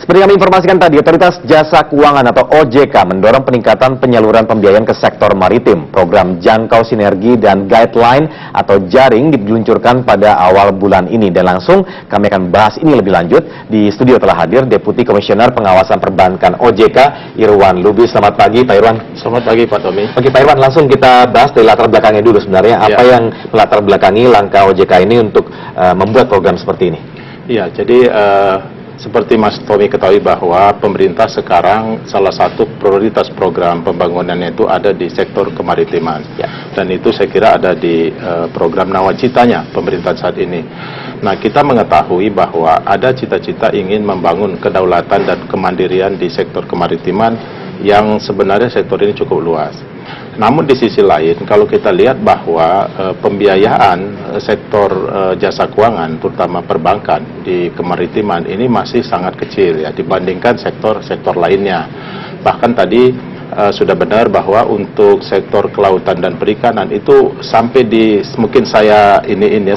Seperti kami informasikan tadi, Otoritas Jasa Keuangan atau OJK mendorong peningkatan penyaluran pembiayaan ke sektor maritim. Program Jangkau Sinergi dan Guideline atau Jaring diluncurkan pada awal bulan ini. Dan langsung kami akan bahas ini lebih lanjut. Di studio telah hadir Deputi Komisioner Pengawasan Perbankan OJK, Irwan Lubis. Selamat pagi, Pak Irwan. Selamat pagi, Pak Tommy. Oke, Pak Irwan, langsung kita bahas dari latar belakangnya dulu sebenarnya. Apa yang melatar belakangi langkah OJK ini untuk membuat program seperti ini? Iya, jadi seperti Mas Tommy ketahui bahwa pemerintah sekarang salah satu prioritas program pembangunannya itu ada di sektor kemaritiman. Dan itu saya kira ada di program Nawacitanya pemerintah saat ini. Nah, kita mengetahui bahwa ada cita-cita ingin membangun kedaulatan dan kemandirian di sektor kemaritiman yang sebenarnya sektor ini cukup luas. Namun di sisi lain, kalau kita lihat bahwa pembiayaan sektor jasa keuangan, terutama perbankan di kemaritiman ini masih sangat kecil ya dibandingkan sektor-sektor lainnya. Bahkan tadi sudah benar bahwa untuk sektor kelautan dan perikanan itu sampai di, mungkin saya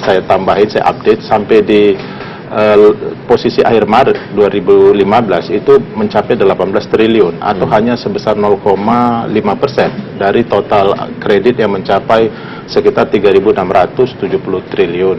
saya tambahin, saya update sampai di posisi akhir Maret 2015 itu mencapai 18 triliun atau hanya sebesar 0,5% dari total kredit yang mencapai sekitar 3.670 triliun.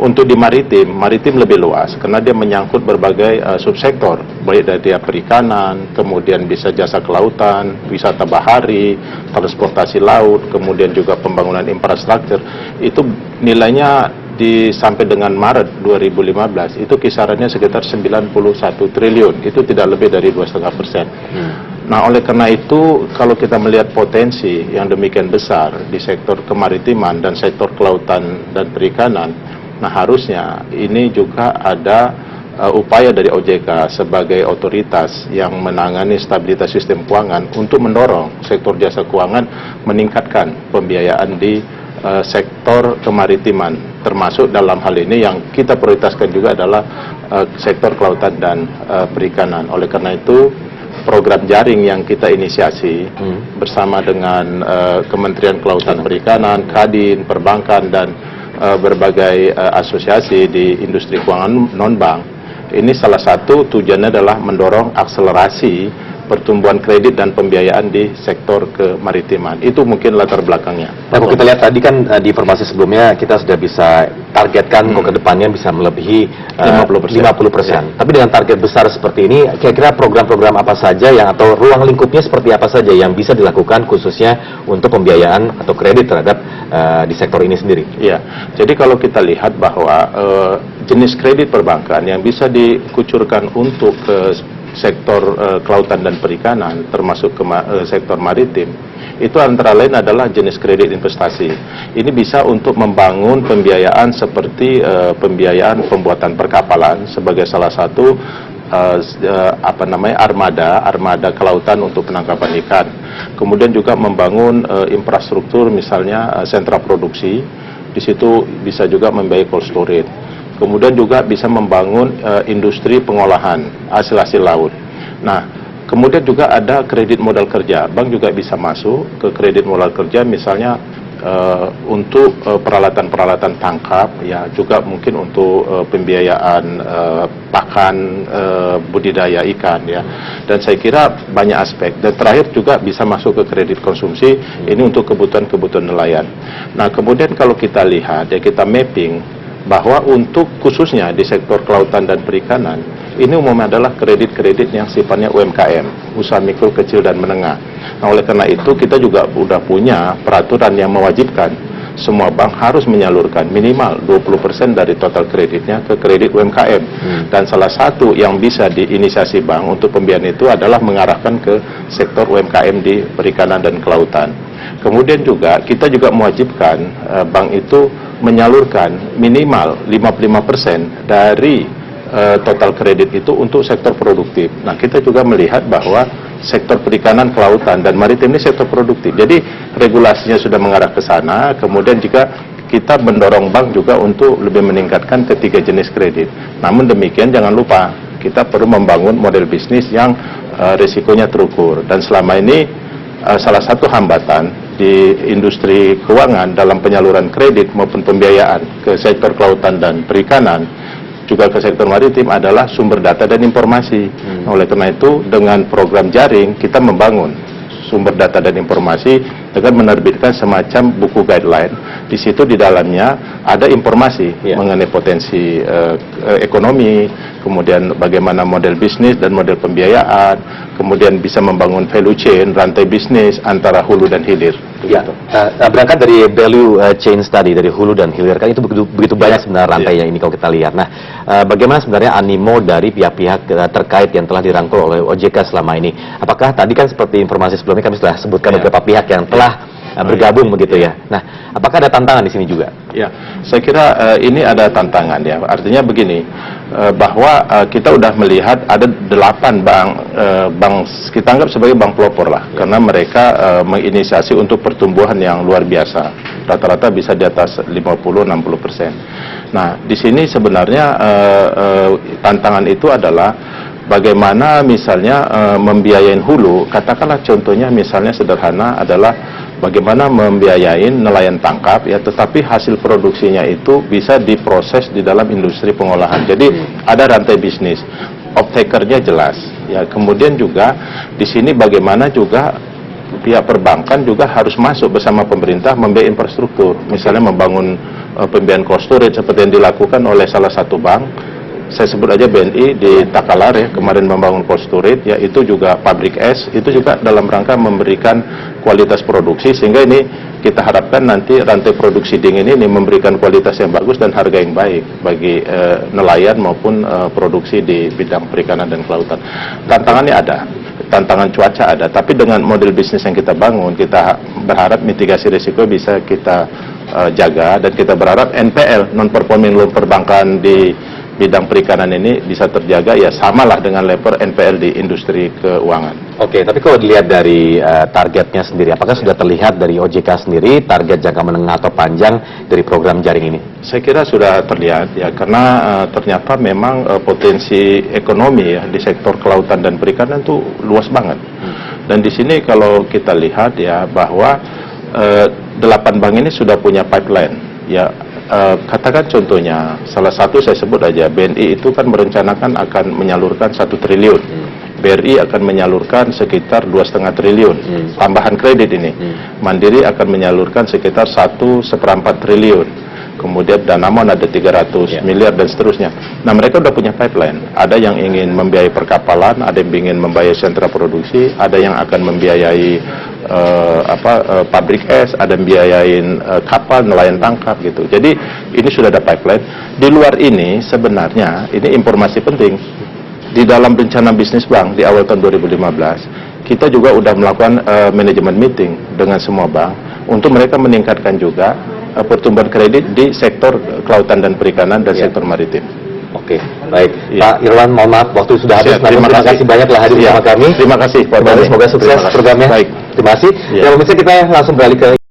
Untuk di maritim lebih luas karena dia menyangkut berbagai subsektor, baik dari perikanan, kemudian bisa jasa kelautan, wisata bahari, transportasi laut, kemudian juga pembangunan infrastruktur. Itu nilainya sampai dengan Maret 2015 itu kisarannya sekitar 91 triliun, itu tidak lebih dari 2,5%. Nah, oleh karena itu kalau kita melihat potensi yang demikian besar di sektor kemaritiman dan sektor kelautan dan perikanan, nah harusnya ini juga ada upaya dari OJK sebagai otoritas yang menangani stabilitas sistem keuangan untuk mendorong sektor jasa keuangan meningkatkan pembiayaan di sektor kemaritiman, termasuk dalam hal ini yang kita prioritaskan juga adalah sektor kelautan dan perikanan. Oleh karena itu, program jaring yang kita inisiasi bersama dengan Kementerian Kelautan Perikanan, Kadin, Perbankan, dan berbagai asosiasi di industri keuangan non-bank, ini salah satu tujuannya adalah mendorong akselerasi pertumbuhan kredit dan pembiayaan di sektor kemaritiman. Itu mungkin latar belakangnya. Nah, kalau kita lihat tadi kan di informasi sebelumnya kita sudah bisa targetkan ke depannya bisa melebihi 50%. Tapi dengan target besar seperti ini, kira-kira program-program apa saja yang atau ruang lingkupnya seperti apa saja yang bisa dilakukan khususnya untuk pembiayaan atau kredit terhadap di sektor ini sendiri? Iya. Jadi kalau kita lihat bahwa jenis kredit perbankan yang bisa dikucurkan untuk sektor kelautan dan perikanan, termasuk sektor maritim, itu antara lain adalah jenis kredit investasi. Ini bisa untuk membangun pembiayaan seperti pembiayaan pembuatan perkapalan sebagai salah satu armada kelautan untuk penangkapan ikan. Kemudian juga membangun infrastruktur, misalnya sentra produksi. Di situ bisa juga membiayai cold storage. Kemudian juga bisa membangun industri pengolahan hasil-hasil laut. Nah, kemudian juga ada kredit modal kerja. Bank juga bisa masuk ke kredit modal kerja, misalnya untuk peralatan-peralatan tangkap, ya juga mungkin untuk pembiayaan pakan budidaya ikan, ya. Dan saya kira banyak aspek. Dan terakhir juga bisa masuk ke kredit konsumsi, ini untuk kebutuhan-kebutuhan nelayan. Nah, kemudian kalau kita lihat, ya kita mapping bahwa untuk khususnya di sektor kelautan dan perikanan, ini umumnya adalah kredit-kredit yang sifatnya UMKM, usaha mikro, kecil, dan menengah. Nah, oleh karena itu kita juga sudah punya peraturan yang mewajibkan semua bank harus menyalurkan minimal 20% dari total kreditnya ke kredit UMKM. Dan salah satu yang bisa diinisiasi bank untuk pembiayaan itu adalah mengarahkan ke sektor UMKM di perikanan dan kelautan. Kemudian juga kita juga mewajibkan bank itu menyalurkan minimal 55% dari total kredit itu untuk sektor produktif. Nah, kita juga melihat bahwa sektor perikanan, kelautan, dan maritim ini sektor produktif. Jadi regulasinya sudah mengarah ke sana. Kemudian juga kita mendorong bank juga untuk lebih meningkatkan ketiga jenis kredit. Namun demikian jangan lupa kita perlu membangun model bisnis yang risikonya terukur. Dan selama ini salah satu hambatan di industri keuangan dalam penyaluran kredit maupun pembiayaan ke sektor kelautan dan perikanan juga ke sektor maritim adalah sumber data dan informasi. Oleh karena itu, dengan program jaring kita membangun sumber data dan informasi dengan menerbitkan semacam buku guideline. Di situ di dalamnya ada informasi mengenai potensi ekonomi, kemudian bagaimana model bisnis dan model pembiayaan, kemudian bisa membangun value chain, rantai bisnis antara hulu dan hilir. Ya, berangkat dari value chain study dari hulu dan hilir, kan itu begitu banyak sebenarnya rantainya ini kalau kita lihat. Nah, bagaimana sebenarnya animo dari pihak-pihak terkait yang telah dirangkul oleh OJK selama ini? Apakah tadi kan seperti informasi sebelumnya kami sudah sebutkan beberapa pihak yang telah bergabung begitu ya. Nah, apakah ada tantangan di sini juga? Ya, saya kira ini ada tantangan ya. Artinya begini, bahwa kita udah melihat ada 8 bank kita anggap sebagai bank pelopor lah, karena mereka menginisiasi untuk pertumbuhan yang luar biasa. Rata-rata bisa di atas 50-60%. Nah, di sini sebenarnya tantangan itu adalah bagaimana misalnya membiayain hulu. Katakanlah contohnya misalnya sederhana adalah bagaimana membiayain nelayan tangkap ya, tetapi hasil produksinya itu bisa diproses di dalam industri pengolahan. Jadi ada rantai bisnis, off-takernya jelas ya. Kemudian juga di sini bagaimana juga pihak perbankan juga harus masuk bersama pemerintah membiayai infrastruktur, misalnya membangun pembiayaan cold storage seperti yang dilakukan oleh salah satu bank. Saya sebut aja BNI di Takalare kemarin membangun cold storage, yaitu juga pabrik es, itu juga dalam rangka memberikan kualitas produksi, sehingga ini kita harapkan nanti rantai produksi dingin ini memberikan kualitas yang bagus dan harga yang baik bagi nelayan maupun produksi di bidang perikanan dan kelautan. Tantangannya ada, tantangan cuaca ada, tapi dengan model bisnis yang kita bangun, kita berharap mitigasi risiko bisa kita jaga, dan kita berharap NPL, non-performing loan perbankan di bidang perikanan ini bisa terjaga ya samalah dengan level NPL di industri keuangan. Oke, tapi kalau dilihat dari targetnya sendiri, apakah sudah terlihat dari OJK sendiri target jangka menengah atau panjang dari program jaring ini? Saya kira sudah terlihat ya, karena ternyata memang potensi ekonomi ya di sektor kelautan dan perikanan itu luas banget. Dan di sini kalau kita lihat ya bahwa 8 bank ini sudah punya pipeline ya. Katakan contohnya, salah satu saya sebut aja, BNI itu kan merencanakan akan menyalurkan 1 triliun, BRI akan menyalurkan sekitar 2,5 triliun, tambahan kredit ini, Mandiri akan menyalurkan sekitar 1,4 triliun, kemudian Danamon ada 300 miliar dan seterusnya. Nah, mereka udah punya pipeline, ada yang ingin membiayai perkapalan, ada yang ingin membiayai sentra produksi, ada yang akan membiayai pabrik es, ada biayain kapal nelayan tangkap gitu. Jadi ini sudah ada pipeline. Di luar ini sebenarnya ini informasi penting. Di dalam rencana bisnis bank di awal tahun 2015 kita juga sudah melakukan manajemen meeting dengan semua bank untuk mereka meningkatkan juga pertumbuhan kredit di sektor kelautan dan perikanan dan sektor maritim. Oke, baik. Pak Irwan, mohon maaf waktu sudah habis. Terima kasih banyak telah hadir bersama kami. Terima kasih. Semoga sukses programnya. Baik. Terima kasih. Ya, pemirsa, kita langsung beralih ke